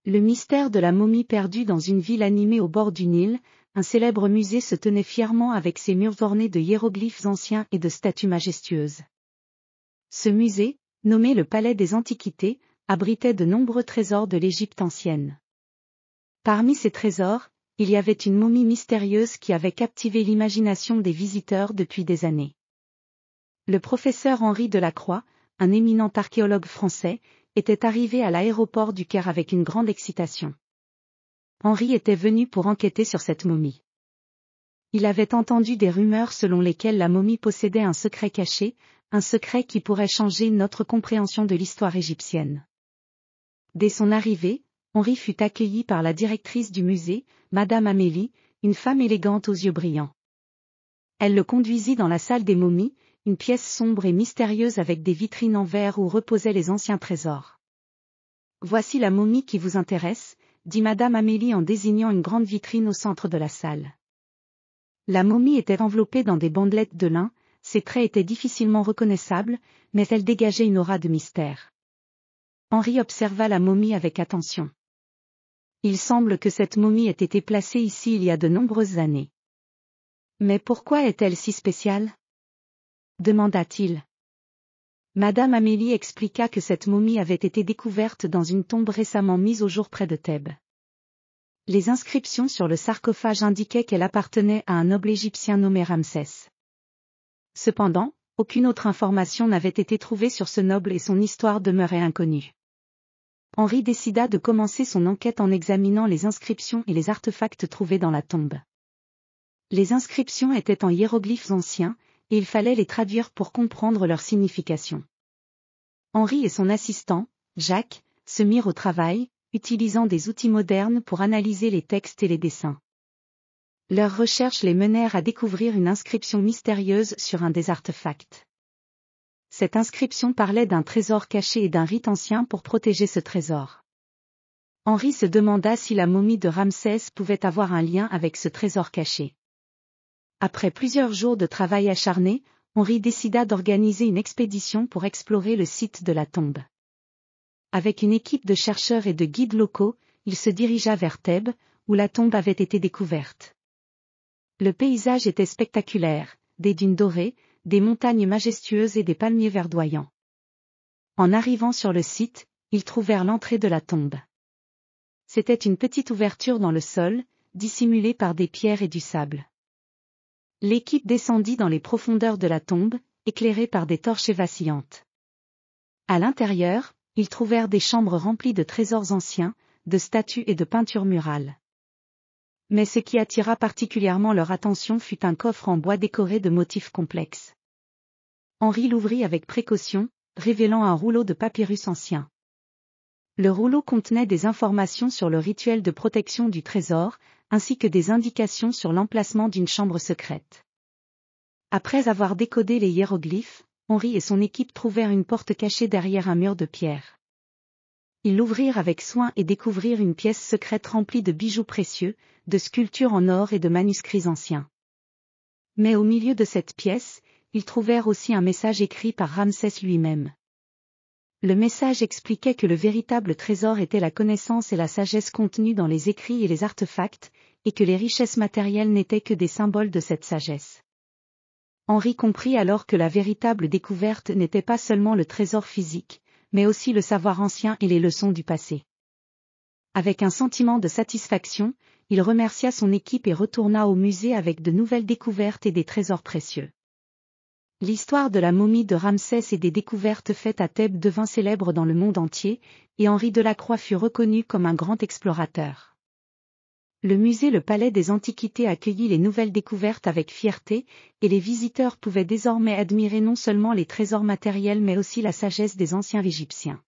Le mystère de la momie perdue dans une ville animée au bord du Nil, un célèbre musée se tenait fièrement avec ses murs ornés de hiéroglyphes anciens et de statues majestueuses. Ce musée, nommé le Palais des Antiquités, abritait de nombreux trésors de l'Égypte ancienne. Parmi ces trésors, il y avait une momie mystérieuse qui avait captivé l'imagination des visiteurs depuis des années. Le professeur Henri Delacroix, un éminent archéologue français, était arrivé à l'aéroport du Caire avec une grande excitation. Henri était venu pour enquêter sur cette momie. Il avait entendu des rumeurs selon lesquelles la momie possédait un secret caché, un secret qui pourrait changer notre compréhension de l'histoire égyptienne. Dès son arrivée, Henri fut accueilli par la directrice du musée, Madame Amélie, une femme élégante aux yeux brillants. Elle le conduisit dans la salle des momies, une pièce sombre et mystérieuse avec des vitrines en verre où reposaient les anciens trésors. « Voici la momie qui vous intéresse », dit Madame Amélie en désignant une grande vitrine au centre de la salle. La momie était enveloppée dans des bandelettes de lin, ses traits étaient difficilement reconnaissables, mais elle dégageait une aura de mystère. Henri observa la momie avec attention. Il semble que cette momie ait été placée ici il y a de nombreuses années. Mais pourquoi est-elle si spéciale ? Demanda-t-il. Madame Amélie expliqua que cette momie avait été découverte dans une tombe récemment mise au jour près de Thèbes. Les inscriptions sur le sarcophage indiquaient qu'elle appartenait à un noble égyptien nommé Ramsès. Cependant, aucune autre information n'avait été trouvée sur ce noble et son histoire demeurait inconnue. Henri décida de commencer son enquête en examinant les inscriptions et les artefacts trouvés dans la tombe. Les inscriptions étaient en hiéroglyphes anciens, et il fallait les traduire pour comprendre leur signification. Henri et son assistant, Jacques, se mirent au travail, utilisant des outils modernes pour analyser les textes et les dessins. Leurs recherches les menèrent à découvrir une inscription mystérieuse sur un des artefacts. Cette inscription parlait d'un trésor caché et d'un rite ancien pour protéger ce trésor. Henri se demanda si la momie de Ramsès pouvait avoir un lien avec ce trésor caché. Après plusieurs jours de travail acharné, Henri décida d'organiser une expédition pour explorer le site de la tombe. Avec une équipe de chercheurs et de guides locaux, il se dirigea vers Thèbes, où la tombe avait été découverte. Le paysage était spectaculaire, des dunes dorées, des montagnes majestueuses et des palmiers verdoyants. En arrivant sur le site, ils trouvèrent l'entrée de la tombe. C'était une petite ouverture dans le sol, dissimulée par des pierres et du sable. L'équipe descendit dans les profondeurs de la tombe, éclairée par des torches vacillantes. À l'intérieur, ils trouvèrent des chambres remplies de trésors anciens, de statues et de peintures murales. Mais ce qui attira particulièrement leur attention fut un coffre en bois décoré de motifs complexes. Henri l'ouvrit avec précaution, révélant un rouleau de papyrus ancien. Le rouleau contenait des informations sur le rituel de protection du trésor, ainsi que des indications sur l'emplacement d'une chambre secrète. Après avoir décodé les hiéroglyphes, Henri et son équipe trouvèrent une porte cachée derrière un mur de pierre. Ils l'ouvrirent avec soin et découvrirent une pièce secrète remplie de bijoux précieux, de sculptures en or et de manuscrits anciens. Mais au milieu de cette pièce, ils trouvèrent aussi un message écrit par Ramsès lui-même. Le message expliquait que le véritable trésor était la connaissance et la sagesse contenues dans les écrits et les artefacts, et que les richesses matérielles n'étaient que des symboles de cette sagesse. Henri comprit alors que la véritable découverte n'était pas seulement le trésor physique, mais aussi le savoir ancien et les leçons du passé. Avec un sentiment de satisfaction, il remercia son équipe et retourna au musée avec de nouvelles découvertes et des trésors précieux. L'histoire de la momie de Ramsès et des découvertes faites à Thèbes devint célèbre dans le monde entier, et Henri Delacroix fut reconnu comme un grand explorateur. Le musée Le Palais des Antiquités accueillit les nouvelles découvertes avec fierté, et les visiteurs pouvaient désormais admirer non seulement les trésors matériels mais aussi la sagesse des anciens Égyptiens.